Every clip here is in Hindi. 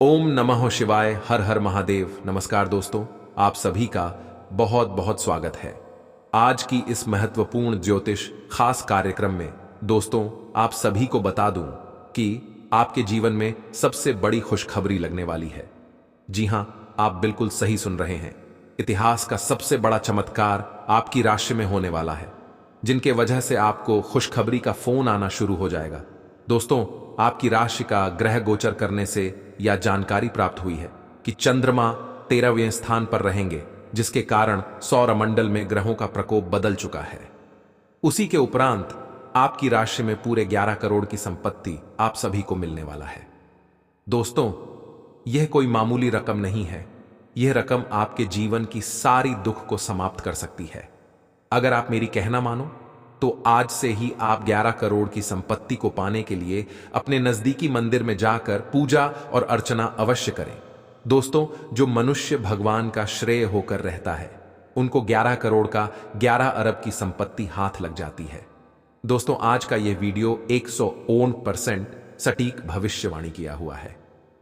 ओम नमः शिवाय। हर हर महादेव। नमस्कार दोस्तों, आप सभी का बहुत बहुत स्वागत है आज की इस महत्वपूर्ण ज्योतिष खास कार्यक्रम में। दोस्तों, आप सभी को बता दूं कि आपके जीवन में सबसे बड़ी खुशखबरी लगने वाली है। जी हां, आप बिल्कुल सही सुन रहे हैं। इतिहास का सबसे बड़ा चमत्कार आपकी राशि में होने वाला है, जिनके वजह से आपको खुशखबरी का फोन आना शुरू हो जाएगा। दोस्तों, आपकी राशि का ग्रह गोचर करने से यह जानकारी प्राप्त हुई है कि चंद्रमा 13वें स्थान पर रहेंगे, जिसके कारण सौरमंडल में ग्रहों का प्रकोप बदल चुका है। उसी के उपरांत आपकी राशि में पूरे 11 करोड़ की संपत्ति आप सभी को मिलने वाला है। दोस्तों, यह कोई मामूली रकम नहीं है। यह रकम आपके जीवन की सारी दुख को समाप्त कर सकती है। अगर आप मेरी कहना मानो तो आज से ही आप 11 करोड़ की संपत्ति को पाने के लिए अपने नजदीकी मंदिर में जाकर पूजा और अर्चना अवश्य करें। दोस्तों, जो मनुष्य भगवान का श्रेय होकर रहता है, उनको 11 करोड़ का 11 अरब की संपत्ति हाथ लग जाती है। दोस्तों, आज का यह वीडियो 101% सटीक भविष्यवाणी किया हुआ है,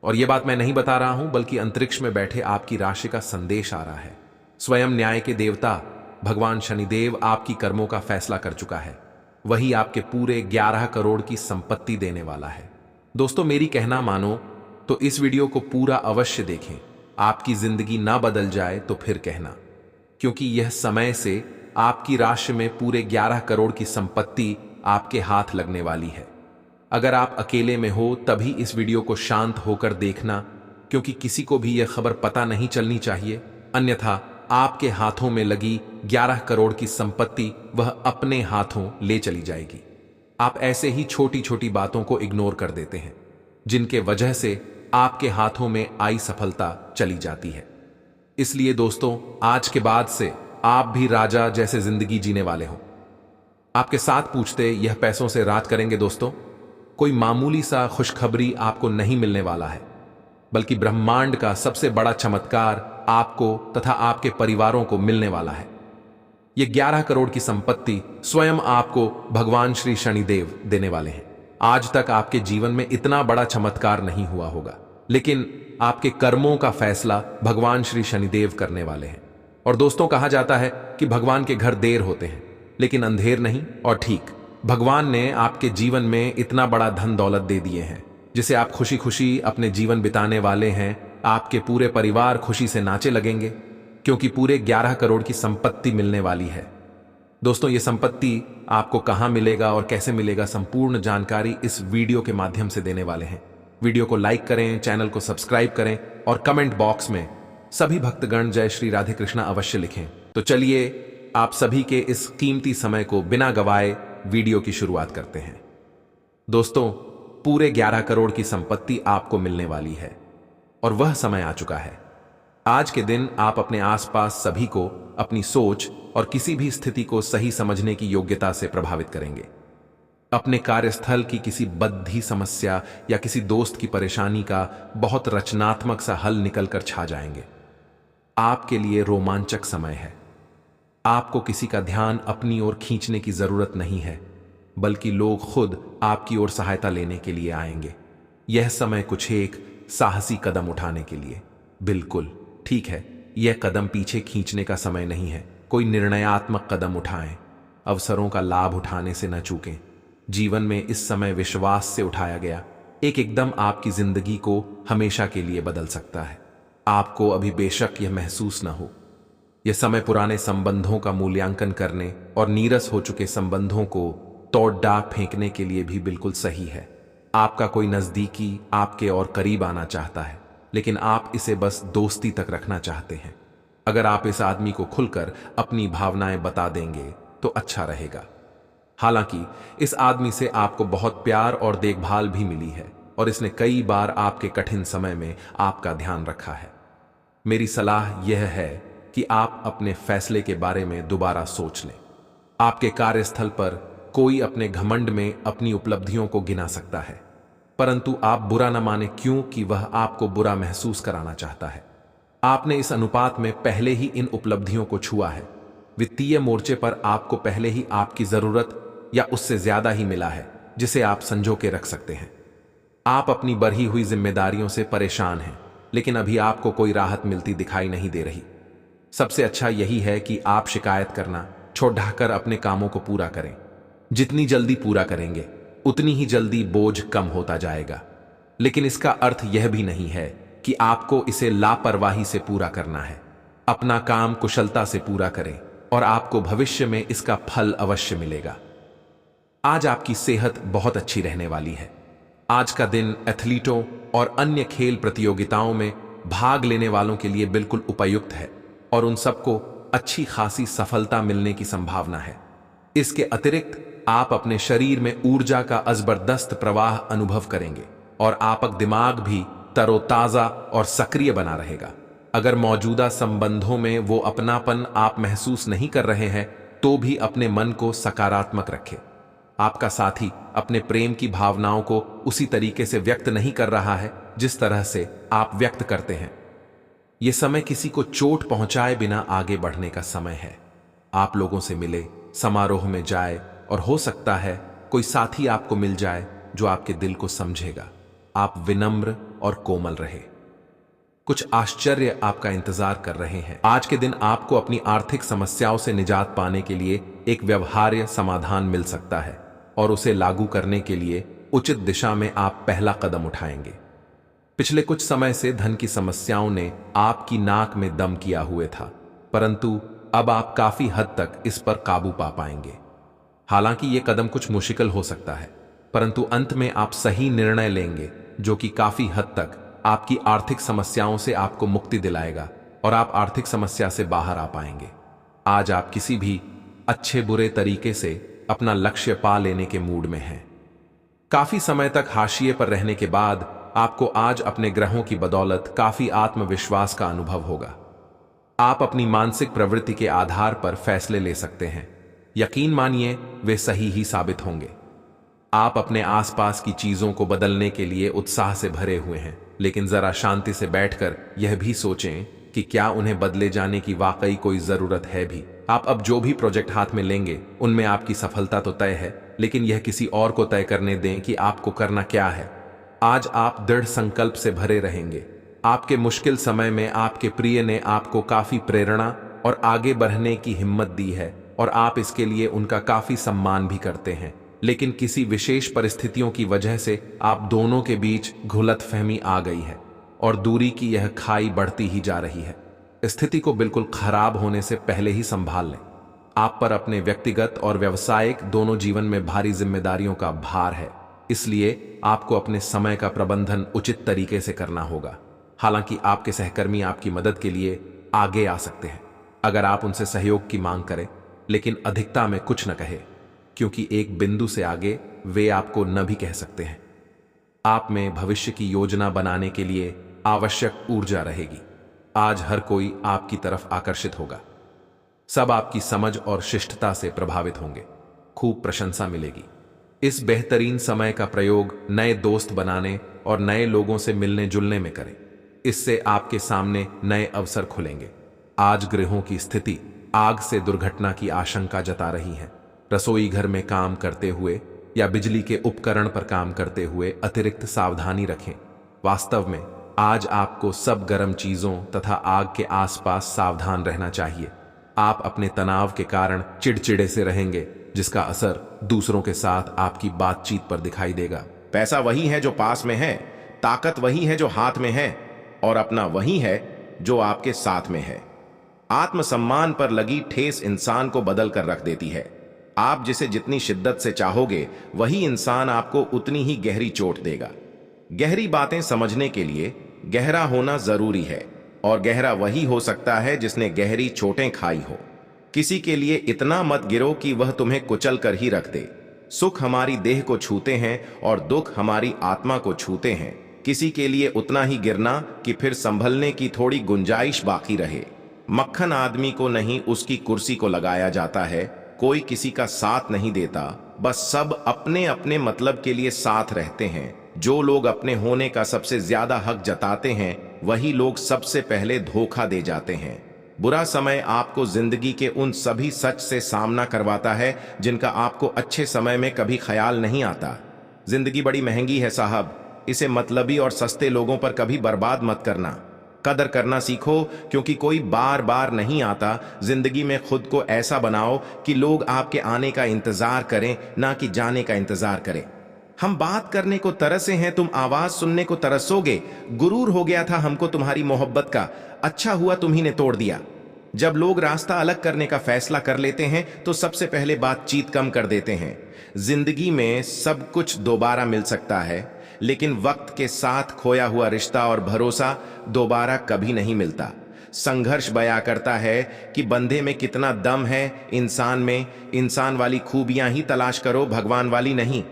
और यह बात मैं नहीं बता रहा हूं, बल्कि अंतरिक्ष में बैठे आपकी राशि का संदेश आ रहा है। स्वयं न्याय के देवता भगवान शनिदेव आपकी कर्मों का फैसला कर चुका है। वही आपके पूरे 11 करोड़ की संपत्ति देने वाला है। दोस्तों, मेरी कहना मानो तो इस वीडियो को पूरा अवश्य देखें। आपकी जिंदगी ना बदल जाए तो फिर कहना, क्योंकि यह समय से आपकी राशि में पूरे 11 करोड़ की संपत्ति आपके हाथ लगने वाली है। अगर आप अकेले में हो तभी इस वीडियो को शांत होकर देखना, क्योंकि किसी को भी यह खबर पता नहीं चलनी चाहिए, अन्यथा आपके हाथों में लगी 11 करोड़ की संपत्ति वह अपने हाथों ले चली जाएगी। आप ऐसे ही छोटी छोटी बातों को इग्नोर कर देते हैं, जिनके वजह से आपके हाथों में आई सफलता चली जाती है। इसलिए दोस्तों, आज के बाद से आप भी राजा जैसे जिंदगी जीने वाले हो। आपके साथ पूछते यह पैसों से राज करेंगे। दोस्तों, कोई मामूली सा खुशखबरी आपको नहीं मिलने वाला है, बल्कि ब्रह्मांड का सबसे बड़ा चमत्कार आपको तथा आपके परिवारों को मिलने वाला है। यह 11 करोड़ की संपत्ति स्वयं आपको भगवान श्री शनिदेव देने वाले हैं। आज तक आपके जीवन में इतना बड़ा चमत्कार नहीं हुआ होगा, लेकिन आपके कर्मों का फैसला भगवान श्री शनिदेव करने वाले हैं। और दोस्तों, कहा जाता है कि भगवान के घर देर होते हैं, लेकिन अंधेर नहीं। और ठीक, भगवान ने आपके जीवन में इतना बड़ा धन दौलत दे दिए हैं, जिसे आप खुशी खुशी अपने जीवन बिताने वाले हैं। आपके पूरे परिवार खुशी से नाचे लगेंगे, क्योंकि पूरे 11 करोड़ की संपत्ति मिलने वाली है। दोस्तों, ये संपत्ति आपको कहां मिलेगा और कैसे मिलेगा, संपूर्ण जानकारी इस वीडियो के माध्यम से देने वाले हैं। वीडियो को लाइक करें, चैनल को सब्सक्राइब करें, और कमेंट बॉक्स में सभी भक्तगण जय श्री राधे कृष्णा अवश्य लिखें। तो चलिए, आप सभी के इस कीमती समय को बिना गवाए वीडियो की शुरुआत करते हैं। दोस्तों, पूरे 11 करोड़ की संपत्ति आपको मिलने वाली है, और वह समय आ चुका है। आज के दिन आप अपने आसपास सभी को अपनी सोच और किसी भी स्थिति को सही समझने की योग्यता से प्रभावित करेंगे। अपने कार्यस्थल की किसी बद्धी समस्या या किसी दोस्त की परेशानी का बहुत रचनात्मक सा हल निकलकर छा जाएंगे। आपके लिए रोमांचक समय है। आपको किसी का ध्यान अपनी ओर खींचने की जरूरत नहीं है, बल्कि लोग खुद आपकी ओर सहायता लेने के लिए आएंगे। यह समय कुछ एक साहसी कदम उठाने के लिए। बिल्कुल ठीक है, यह कदम पीछे खींचने का समय नहीं है। कोई निर्णयात्मक कदम उठाएं। अवसरों का लाभ उठाने से न चूकें। जीवन में इस समय विश्वास से उठाया गया एक एकदम आपकी जिंदगी को हमेशा के लिए बदल सकता है। आपको अभी बेशक यह महसूस न हो, यह समय पुराने संबंधों का मूल्यांकन करने और नीरस हो चुके संबंधों को तोड़ डाक फेंकने के लिए भी बिल्कुल सही है। आपका कोई नजदीकी आपके और करीब आना चाहता है, लेकिन आप इसे बस दोस्ती तक रखना चाहते हैं। अगर आप इस आदमी को खुलकर अपनी भावनाएं बता देंगे तो अच्छा रहेगा। हालांकि इस आदमी से आपको बहुत प्यार और देखभाल भी मिली है, और इसने कई बार आपके कठिन समय में आपका ध्यान रखा है। मेरी सलाह यह है कि आप अपने फैसले के बारे में दोबारा सोच लें। आपके कार्यस्थल पर कोई अपने घमंड में अपनी उपलब्धियों को गिना सकता है, परंतु आप बुरा न माने, क्योंकि वह आपको बुरा महसूस कराना चाहता है। आपने इस अनुपात में पहले ही इन उपलब्धियों को छुआ है। वित्तीय मोर्चे पर आपको पहले ही आपकी जरूरत या उससे ज्यादा ही मिला है, जिसे आप संजो के रख सकते हैं। आप अपनी बढ़ी हुई जिम्मेदारियों से परेशान हैं, लेकिन अभी आपको कोई राहत मिलती दिखाई नहीं दे रही। सबसे अच्छा यही है कि आप शिकायत करना छोड़ अपने कामों को पूरा करें। जितनी जल्दी पूरा करेंगे उतनी ही जल्दी बोझ कम होता जाएगा। लेकिन इसका अर्थ यह भी नहीं है कि आपको इसे लापरवाही से पूरा करना है। अपना काम कुशलता से पूरा करें और आपको भविष्य में इसका फल अवश्य मिलेगा। आज आपकी सेहत बहुत अच्छी रहने वाली है। आज का दिन एथलीटों और अन्य खेल प्रतियोगिताओं में भाग लेने वालों के लिए बिल्कुल उपयुक्त है और उन सबको अच्छी खासी सफलता मिलने की संभावना है। इसके अतिरिक्त आप अपने शरीर में ऊर्जा का जबरदस्त प्रवाह अनुभव करेंगे और आपका दिमाग भी तरोताजा और सक्रिय बना रहेगा। अगर मौजूदा संबंधों में वो अपनापन आप महसूस नहीं कर रहे हैं तो भी अपने मन को सकारात्मक रखें। आपका साथी अपने प्रेम की भावनाओं को उसी तरीके से व्यक्त नहीं कर रहा है जिस तरह से आप व्यक्त करते हैं। यह समय किसी को चोट पहुंचाए बिना आगे बढ़ने का समय है। आप लोगों से मिले, समारोह में जाए और हो सकता है कोई साथी आपको मिल जाए जो आपके दिल को समझेगा। आप विनम्र और कोमल रहे। कुछ आश्चर्य आपका इंतजार कर रहे हैं। आज के दिन आपको अपनी आर्थिक समस्याओं से निजात पाने के लिए एक व्यवहार्य समाधान मिल सकता है और उसे लागू करने के लिए उचित दिशा में आप पहला कदम उठाएंगे। पिछले कुछ समय से धन की समस्याओं ने आपकी नाक में दम किया हुए था, परंतु अब आप काफी हद तक इस पर काबू पा पाएंगे। हालांकि यह कदम कुछ मुश्किल हो सकता है, परंतु अंत में आप सही निर्णय लेंगे जो कि काफी हद तक आपकी आर्थिक समस्याओं से आपको मुक्ति दिलाएगा और आप आर्थिक समस्या से बाहर आ पाएंगे। आज आप किसी भी अच्छे बुरे तरीके से अपना लक्ष्य पा लेने के मूड में हैं। काफी समय तक हाशिए पर रहने के बाद आपको आज अपने ग्रहों की बदौलत काफी आत्मविश्वास का अनुभव होगा। आप अपनी मानसिक प्रवृत्ति के आधार पर फैसले ले सकते हैं। यकीन मानिए वे सही ही साबित होंगे। आप अपने आसपास की चीजों को बदलने के लिए उत्साह से भरे हुए हैं, लेकिन जरा शांति से बैठकर यह भी सोचें कि क्या उन्हें बदले जाने की वाकई कोई जरूरत है भी। आप अब जो भी प्रोजेक्ट हाथ में लेंगे उनमें आपकी सफलता तो तय है, लेकिन यह किसी और को तय करने दें कि आपको करना क्या है। आज आप दृढ़ संकल्प से भरे रहेंगे। आपके मुश्किल समय में आपके प्रिय ने आपको काफी प्रेरणा और आगे बढ़ने की हिम्मत दी है और आप इसके लिए उनका काफी सम्मान भी करते हैं। लेकिन किसी विशेष परिस्थितियों की वजह से आप दोनों के बीच गलतफहमी आ गई है और दूरी की यह खाई बढ़ती ही जा रही है। स्थिति को बिल्कुल खराब होने से पहले ही संभाल लें। आप पर अपने व्यक्तिगत और व्यावसायिक दोनों जीवन में भारी जिम्मेदारियों का भार है, इसलिए आपको अपने समय का प्रबंधन उचित तरीके से करना होगा। हालांकि आपके सहकर्मी आपकी मदद के लिए आगे आ सकते हैं अगर आप उनसे सहयोग की मांग करें, लेकिन अधिकता में कुछ न कहे, क्योंकि एक बिंदु से आगे वे आपको न भी कह सकते हैं। आप में भविष्य की योजना बनाने के लिए आवश्यक ऊर्जा रहेगी। आज हर कोई आपकी तरफ आकर्षित होगा। सब आपकी समझ और शिष्टता से प्रभावित होंगे। खूब प्रशंसा मिलेगी। इस बेहतरीन समय का प्रयोग नए दोस्त बनाने और नए लोगों से मिलने जुलने में करें। इससे आपके सामने नए अवसर खुलेंगे। आज गृहों की स्थिति आग से दुर्घटना की आशंका जता रही है। रसोई घर में काम करते हुए या बिजली के उपकरण पर काम करते हुए अतिरिक्त सावधानी रखें। वास्तव में आज आपको सब गर्म चीजों तथा आग के आसपास सावधान रहना चाहिए। आप अपने तनाव के कारण चिड़चिड़े से रहेंगे, जिसका असर दूसरों के साथ आपकी बातचीत पर दिखाई देगा। पैसा वही है जो पास में है, ताकत वही है जो हाथ में है, और अपना वही है जो आपके साथ में है। आत्मसम्मान पर लगी ठेस इंसान को बदल कर रख देती है। आप जिसे जितनी शिद्दत से चाहोगे वही इंसान आपको उतनी ही गहरी चोट देगा। गहरी बातें समझने के लिए गहरा होना जरूरी है, और गहरा वही हो सकता है जिसने गहरी चोटें खाई हो। किसी के लिए इतना मत गिरो कि वह तुम्हें कुचल कर ही रख दे। सुख हमारी देह को छूते हैं और दुख हमारी आत्मा को छूते हैं। किसी के लिए उतना ही गिरना कि फिर संभलने की थोड़ी गुंजाइश बाकी रहे। मक्खन आदमी को नहीं, उसकी कुर्सी को लगाया जाता है। कोई किसी का साथ नहीं देता, बस सब अपने अपने मतलब के लिए साथ रहते हैं। जो लोग अपने होने का सबसे ज्यादा हक जताते हैं वही लोग सबसे पहले धोखा दे जाते हैं। बुरा समय आपको जिंदगी के उन सभी सच से सामना करवाता है जिनका आपको अच्छे समय में कभी ख्याल नहीं आता। जिंदगी बड़ी महंगी है साहब, इसे मतलबी और सस्ते लोगों पर कभी बर्बाद मत करना। कदर करना सीखो, क्योंकि कोई बार बार नहीं आता। जिंदगी में खुद को ऐसा बनाओ कि लोग आपके आने का इंतजार करें, ना कि जाने का इंतजार करें। हम बात करने को तरसे हैं, तुम आवाज सुनने को तरसोगे। गुरूर हो गया था हमको तुम्हारी मोहब्बत का, अच्छा हुआ तुम्ही ने तोड़ दिया। जब लोग रास्ता अलग करने का फैसला कर लेते हैं तो सबसे पहले बातचीत कम कर देते हैं। जिंदगी में सब कुछ दोबारा मिल सकता है, लेकिन वक्त के साथ खोया हुआ रिश्ता और भरोसा दोबारा कभी नहीं मिलता। संघर्ष बयां करता है कि बंदे में कितना दम है, इंसान में। इंसान वाली खूबियां ही तलाश करो, भगवान वाली नहीं।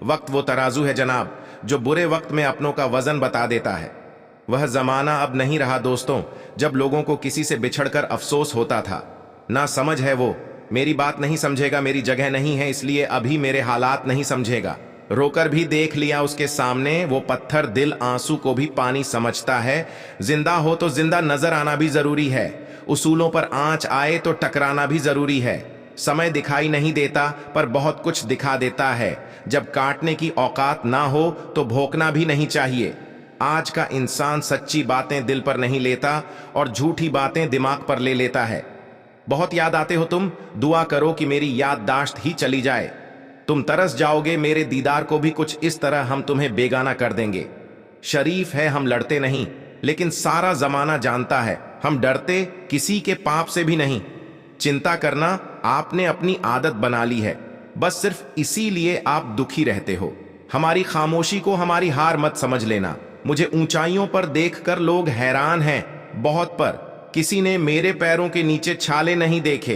वक्त वो तराजू है जनाब, जो बुरे वक्त में अपनों का वजन बता देता है। वह जमाना अब नहीं रहा दोस्तों, जब लोगों को किसी से बिछड़कर अफसोस होता था। ना समझ है वो, मेरी बात नहीं समझेगा, मेरी जगह नहीं है इसलिए अभी मेरे हालात नहीं समझेगा। रोकर भी देख लिया उसके सामने, वो पत्थर दिल आंसू को भी पानी समझता है। जिंदा हो तो जिंदा नजर आना भी जरूरी है, उसूलों पर आंच आए तो टकराना भी जरूरी है। समय दिखाई नहीं देता पर बहुत कुछ दिखा देता है। जब काटने की औकात ना हो तो भोंकना भी नहीं चाहिए। आज का इंसान सच्ची बातें दिल पर नहीं लेता और झूठी बातें दिमाग पर ले लेता है। बहुत याद आते हो तुम, दुआ करो कि मेरी याददाश्त ही चली जाए। तुम तरस जाओगे मेरे दीदार को भी, कुछ इस तरह हम तुम्हें बेगाना कर देंगे। शरीफ है हम लड़ते नहीं, लेकिन सारा जमाना जानता है हम डरते किसी के पाप से भी नहीं। चिंता करना आपने अपनी आदत बना ली है, बस सिर्फ इसीलिए आप दुखी रहते हो। हमारी खामोशी को हमारी हार मत समझ लेना। मुझे ऊंचाइयों पर देखकर लोग हैरान हैं, बहुत पर किसी ने मेरे पैरों के नीचे छाले नहीं देखे।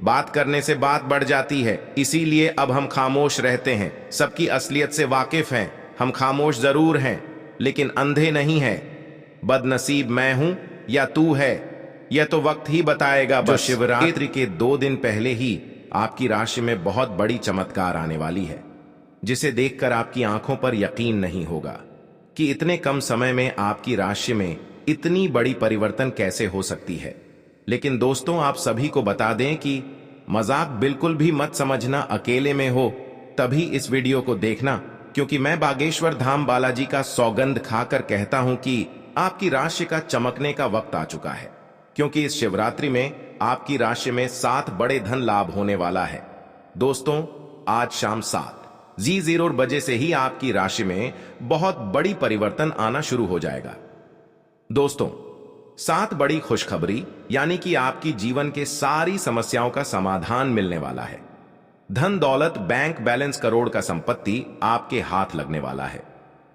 बात करने से बात बढ़ जाती है, इसीलिए अब हम खामोश रहते हैं। सबकी असलियत से वाकिफ हैं, हम खामोश जरूर हैं लेकिन अंधे नहीं हैं। बदनसीब मैं हूं या तू है, यह तो वक्त ही बताएगा। जो शिवरात्रि के 2 दिन पहले ही आपकी राशि में बहुत बड़ी चमत्कार आने वाली है, जिसे देखकर आपकी आंखों पर यकीन नहीं होगा कि इतने कम समय में आपकी राशि में इतनी बड़ी परिवर्तन कैसे हो सकती है। लेकिन दोस्तों, आप सभी को बता दें कि मजाक बिल्कुल भी मत समझना। अकेले में हो तभी इस वीडियो को देखना, क्योंकि मैं बागेश्वर धाम बालाजी का सौगंध खाकर कहता हूं कि आपकी राशि का चमकने का वक्त आ चुका है। क्योंकि इस शिवरात्रि में आपकी राशि में 7 बड़े धन लाभ होने वाला है। दोस्तों, आज शाम 7:00 बजे से ही आपकी राशि में बहुत बड़ी परिवर्तन आना शुरू हो जाएगा। दोस्तों, 7 बड़ी खुशखबरी, यानी कि आपकी जीवन के सारी समस्याओं का समाधान मिलने वाला है। धन दौलत, बैंक बैलेंस, करोड़ का संपत्ति आपके हाथ लगने वाला है।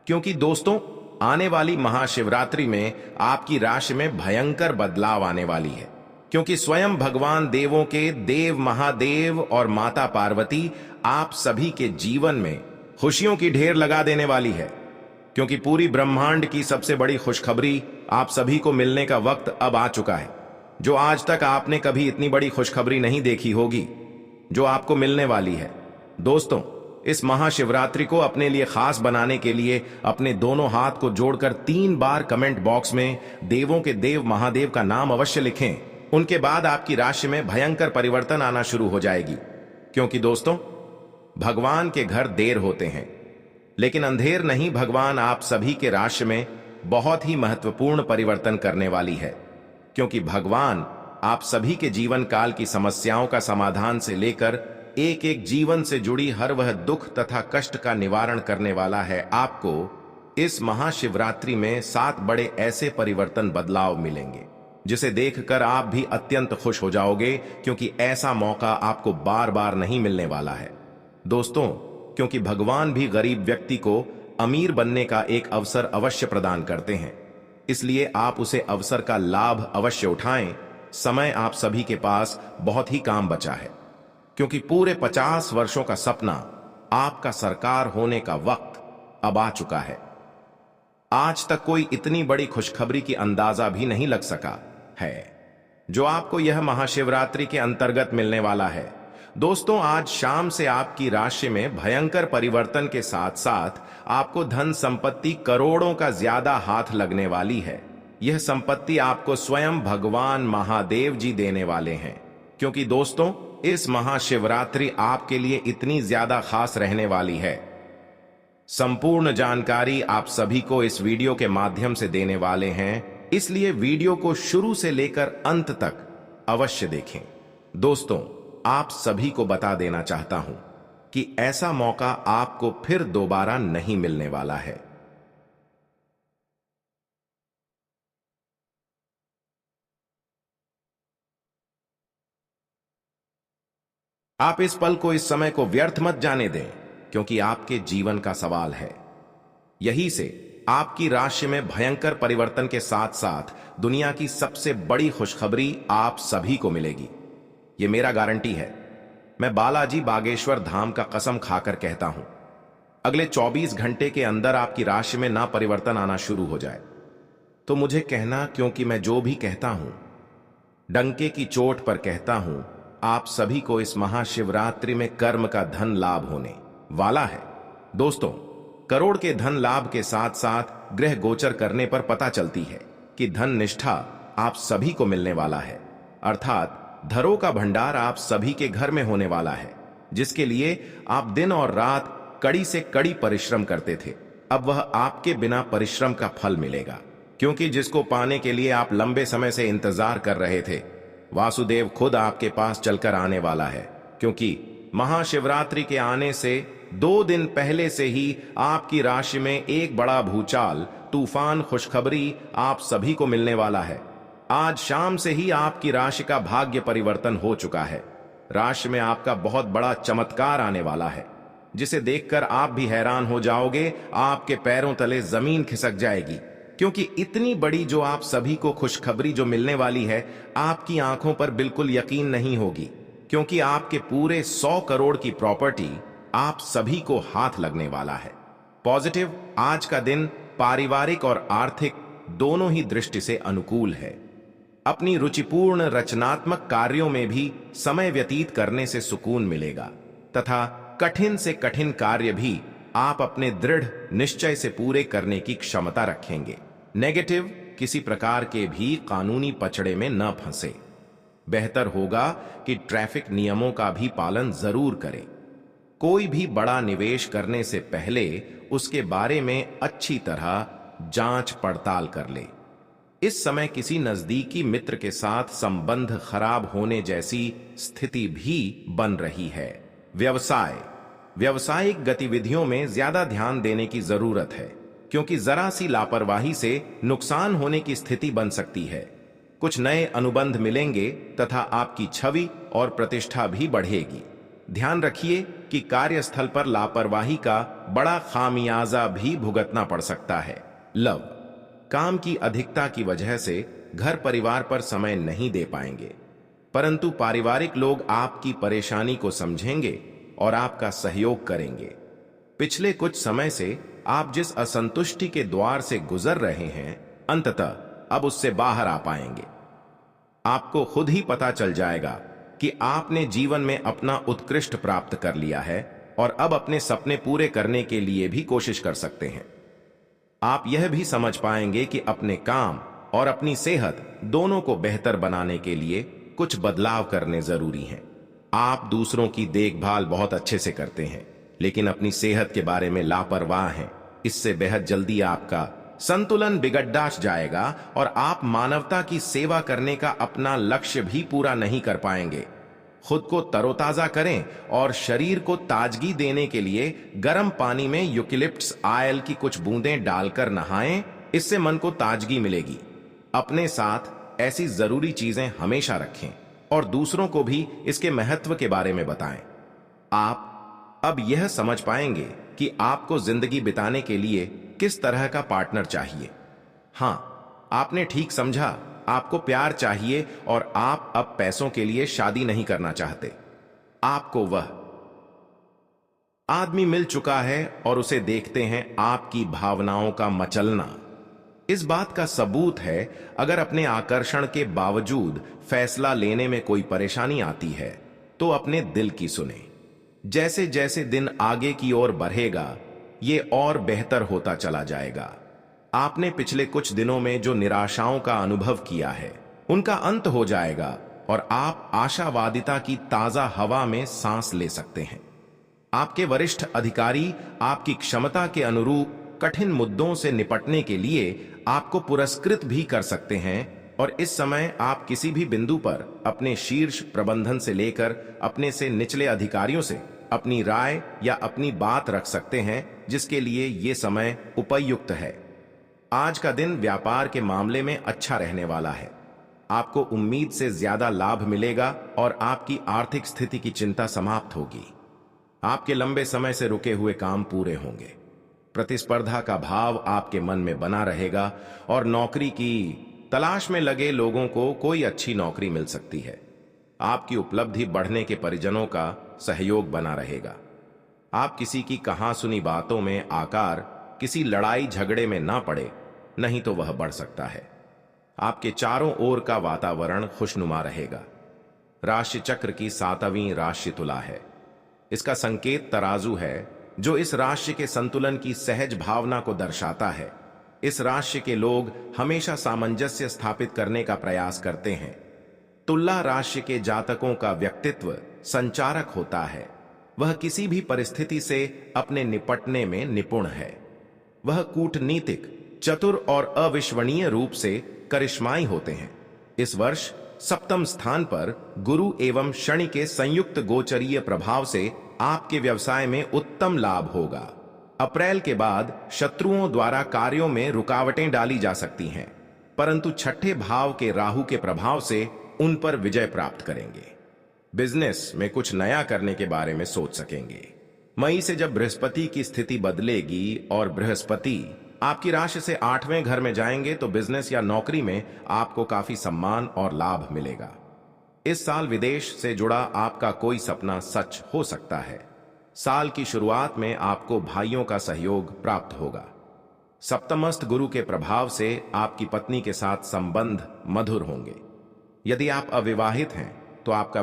क्योंकि दोस्तों, आने वाली महाशिवरात्रि में आपकी राशि में भयंकर बदलाव आने वाली है। क्योंकि स्वयं भगवान देवों के देव महादेव और माता पार्वती आप सभी के जीवन में खुशियों की ढेर लगा देने वाली है। क्योंकि पूरी ब्रह्मांड की सबसे बड़ी खुशखबरी आप सभी को मिलने का वक्त अब आ चुका है। जो आज तक आपने कभी इतनी बड़ी खुशखबरी नहीं देखी होगी, जो आपको मिलने वाली है। दोस्तों, इस महाशिवरात्रि को अपने लिए खास बनाने के लिए अपने दोनों हाथ को जोड़कर 3 बार कमेंट बॉक्स में देवों के देव महादेव का नाम अवश्य लिखें। उनके बाद आपकी राशि में भयंकर परिवर्तन आना शुरू हो जाएगी। क्योंकि दोस्तों, भगवान के घर देर होते हैं लेकिन अंधेर नहीं। भगवान आप सभी के राशि में बहुत ही महत्वपूर्ण परिवर्तन करने वाली है। क्योंकि भगवान आप सभी के जीवन काल की समस्याओं का समाधान से लेकर एक एक जीवन से जुड़ी हर वह दुख तथा कष्ट का निवारण करने वाला है। आपको इस महाशिवरात्रि में 7 बड़े ऐसे परिवर्तन बदलाव मिलेंगे जिसे देखकर आप भी अत्यंत खुश हो जाओगे, क्योंकि ऐसा मौका आपको बार बार नहीं मिलने वाला है। दोस्तों, क्योंकि भगवान भी गरीब व्यक्ति को अमीर बनने का एक अवसर अवश्य प्रदान करते हैं, इसलिए आप उसे अवसर का लाभ अवश्य उठाएं। समय आप सभी के पास बहुत ही काम बचा है, क्योंकि पूरे 50 वर्षों का सपना आपका सरकार होने का वक्त अब आ चुका है। आज तक कोई इतनी बड़ी खुशखबरी की अंदाजा भी नहीं लग सका है जो आपको यह महाशिवरात्रि के अंतर्गत मिलने वाला है। दोस्तों, आज शाम से आपकी राशि में भयंकर परिवर्तन के साथ साथ आपको धन संपत्ति करोड़ों का ज्यादा हाथ लगने वाली है। यह संपत्ति आपको स्वयं भगवान महादेव जी देने वाले हैं। क्योंकि दोस्तों, इस महाशिवरात्रि आपके लिए इतनी ज्यादा खास रहने वाली है संपूर्ण जानकारी आप सभी को इस वीडियो के माध्यम से देने वाले हैं, इसलिए वीडियो को शुरू से लेकर अंत तक अवश्य देखें। दोस्तों, आप सभी को बता देना चाहता हूं कि ऐसा मौका आपको फिर दोबारा नहीं मिलने वाला है। आप इस पल को, इस समय को व्यर्थ मत जाने दें, क्योंकि आपके जीवन का सवाल है। यही से आपकी राशि में भयंकर परिवर्तन के साथ साथ दुनिया की सबसे बड़ी खुशखबरी आप सभी को मिलेगी। यह मेरा गारंटी है। मैं बालाजी बागेश्वर धाम का कसम खाकर कहता हूं, अगले 24 घंटे के अंदर आपकी राशि में ना परिवर्तन आना शुरू हो जाए तो मुझे कहना, क्योंकि मैं जो भी कहता हूं डंके की चोट पर कहता हूं। आप सभी को इस महाशिवरात्रि में कर्म का धन लाभ होने वाला है। दोस्तों, करोड़ के धन लाभ के साथ साथ ग्रह गोचर करने पर पता चलती है कि धन निष्ठा आप सभी को मिलने वाला है, अर्थात धरों का भंडार आप सभी के घर में होने वाला है, जिसके लिए आप दिन और रात कड़ी से कड़ी परिश्रम करते थे। अब वह आपके बिना परिश्रम का फल मिलेगा, क्योंकि जिसको पाने के लिए आप लंबे समय से इंतजार कर रहे थे, वासुदेव खुद आपके पास चलकर आने वाला है। क्योंकि महाशिवरात्रि के आने से 2 दिन पहले से ही आपकी राशि में एक बड़ा भूचाल, तूफान खुशखबरी आप सभी को मिलने वाला है। आज शाम से ही आपकी राशि का भाग्य परिवर्तन हो चुका है। राशि में आपका बहुत बड़ा चमत्कार आने वाला है, जिसे देखकर आप भी हैरान हो जाओगे। आपके पैरों तले जमीन खिसक जाएगी, क्योंकि इतनी बड़ी जो आप सभी को खुशखबरी जो मिलने वाली है, आपकी आंखों पर बिल्कुल यकीन नहीं होगी, क्योंकि आपके पूरे 100 करोड़ की प्रॉपर्टी आप सभी को हाथ लगने वाला है। पॉजिटिव, आज का दिन पारिवारिक और आर्थिक दोनों ही दृष्टि से अनुकूल है। अपनी रुचिपूर्ण रचनात्मक कार्यों में भी समय व्यतीत करने से सुकून मिलेगा तथा कठिन से कठिन कार्य भी आप अपने दृढ़ निश्चय से पूरे करने की क्षमता रखेंगे। नेगेटिव, किसी प्रकार के भी कानूनी पचड़े में न फंसे। बेहतर होगा कि ट्रैफिक नियमों का भी पालन जरूर करें। कोई भी बड़ा निवेश करने से पहले उसके बारे में अच्छी तरह जांच पड़ताल कर ले। इस समय किसी नजदीकी मित्र के साथ संबंध खराब होने जैसी स्थिति भी बन रही है। व्यवसाय, व्यावसायिक गतिविधियों में ज्यादा ध्यान देने की जरूरत है, क्योंकि जरा सी लापरवाही से नुकसान होने की स्थिति बन सकती है। कुछ नए अनुबंध मिलेंगे तथा आपकी छवि और प्रतिष्ठा भी बढ़ेगी। ध्यान रखिए कि कार्यस्थल पर लापरवाही का बड़ा खामियाजा भी भुगतना पड़ सकता है। लव, काम की अधिकता की वजह से घर परिवार पर समय नहीं दे पाएंगे, परंतु पारिवारिक लोग आपकी परेशानी को समझेंगे और आपका सहयोग करेंगे। पिछले कुछ समय से आप जिस असंतुष्टि के द्वार से गुजर रहे हैं, अंततः अब उससे बाहर आ पाएंगे। आपको खुद ही पता चल जाएगा कि आपने जीवन में अपना उत्कृष्ट प्राप्त कर लिया है और अब अपने सपने पूरे करने के लिए भी कोशिश कर सकते हैं। आप यह भी समझ पाएंगे कि अपने काम और अपनी सेहत दोनों को बेहतर बनाने के लिए कुछ बदलाव करने जरूरी हैं। आप दूसरों की देखभाल बहुत अच्छे से करते हैं, लेकिन अपनी सेहत के बारे में लापरवाह हैं। इससे बेहद जल्दी आपका संतुलन बिगड़ जाएगा और आप मानवता की सेवा करने का अपना लक्ष्य भी पूरा नहीं कर पाएंगे। खुद को तरोताजा करें और शरीर को ताजगी देने के लिए गर्म पानी में यूकेलिप्टस ऑयल की कुछ बूंदें डालकर नहाएं। इससे मन को ताजगी मिलेगी। अपने साथ ऐसी जरूरी चीजें हमेशा रखें और दूसरों को भी इसके महत्व के बारे में बताएं। आप अब यह समझ पाएंगे कि आपको जिंदगी बिताने के लिए किस तरह का पार्टनर चाहिए। हां, आपने ठीक समझा, आपको प्यार चाहिए और आप अब पैसों के लिए शादी नहीं करना चाहते। आपको वह आदमी मिल चुका है और उसे देखते हैं आपकी भावनाओं का मचलना। इस बात का सबूत है, अगर अपने आकर्षण के बावजूद फैसला लेने में कोई परेशानी आती है तो अपने दिल की सुने। जैसे जैसे दिन आगे की ओर बढ़ेगा, ये और बेहतर होता चला जाएगा। आपने पिछले कुछ दिनों में जो निराशाओं का अनुभव किया है, उनका अंत हो जाएगा और आप आशावादिता की ताजा हवा में सांस ले सकते हैं। आपके वरिष्ठ अधिकारी आपकी क्षमता के अनुरूप कठिन मुद्दों से निपटने के लिए आपको पुरस्कृत भी कर सकते हैं और इस समय आप किसी भी बिंदु पर अपने शीर्ष प्रबंधन से लेकर अपने से निचले अधिकारियों से अपनी राय या अपनी बात रख सकते हैं, जिसके लिए ये समय उपयुक्त है। आज का दिन व्यापार के मामले में अच्छा रहने वाला है। आपको उम्मीद से ज्यादा लाभ मिलेगा और आपकी आर्थिक स्थिति की चिंता समाप्त होगी। आपके लंबे समय से रुके हुए काम पूरे होंगे। प्रतिस्पर्धा का भाव आपके मन में बना रहेगा और नौकरी की तलाश में लगे लोगों को कोई अच्छी नौकरी मिल सकती है। आपकी उपलब्धि बढ़ने के परिजनों का सहयोग बना रहेगा। आप किसी की कहा सुनी बातों में आकर किसी लड़ाई झगड़े में ना पड़े, नहीं तो वह बढ़ सकता है। आपके चारों ओर का वातावरण खुशनुमा रहेगा। राशि चक्र की 7वीं राशि तुला है। इसका संकेत तराजू है, जो इस राशि के संतुलन की सहज भावना को दर्शाता है। इस राशि के लोग हमेशा सामंजस्य स्थापित करने का प्रयास करते हैं। तुला राशि के जातकों का व्यक्तित्व संचारक होता है। वह किसी भी परिस्थिति से अपने निपटने में निपुण है। वह कूटनीतिक, चतुर और अविश्वसनीय रूप से करिश्माई होते हैं। इस वर्ष 7वें स्थान पर गुरु एवं शनि के संयुक्त गोचरीय प्रभाव से आपके व्यवसाय में उत्तम लाभ होगा। अप्रैल के बाद शत्रुओं द्वारा कार्यों में रुकावटें डाली जा सकती हैं, परंतु छठे भाव के राहु के प्रभाव से उन पर विजय प्राप्त करेंगे। बिजनेस में कुछ नया करने के बारे में सोच सकेंगे। मई से जब बृहस्पति की स्थिति बदलेगी और बृहस्पति आपकी राशि से 8वें घर में जाएंगे, तो बिजनेस या नौकरी में आपको काफी सम्मान और लाभ मिलेगा। इस साल विदेश से जुड़ा आपका कोई सपना सच हो सकता है। साल की शुरुआत में आपको भाइयों का सहयोग प्राप्त होगा। सप्तमस्थ गुरु के प्रभाव से आपकी पत्नी के साथ संबंध मधुर होंगे। यदि आप अविवाहित हैं तो आपका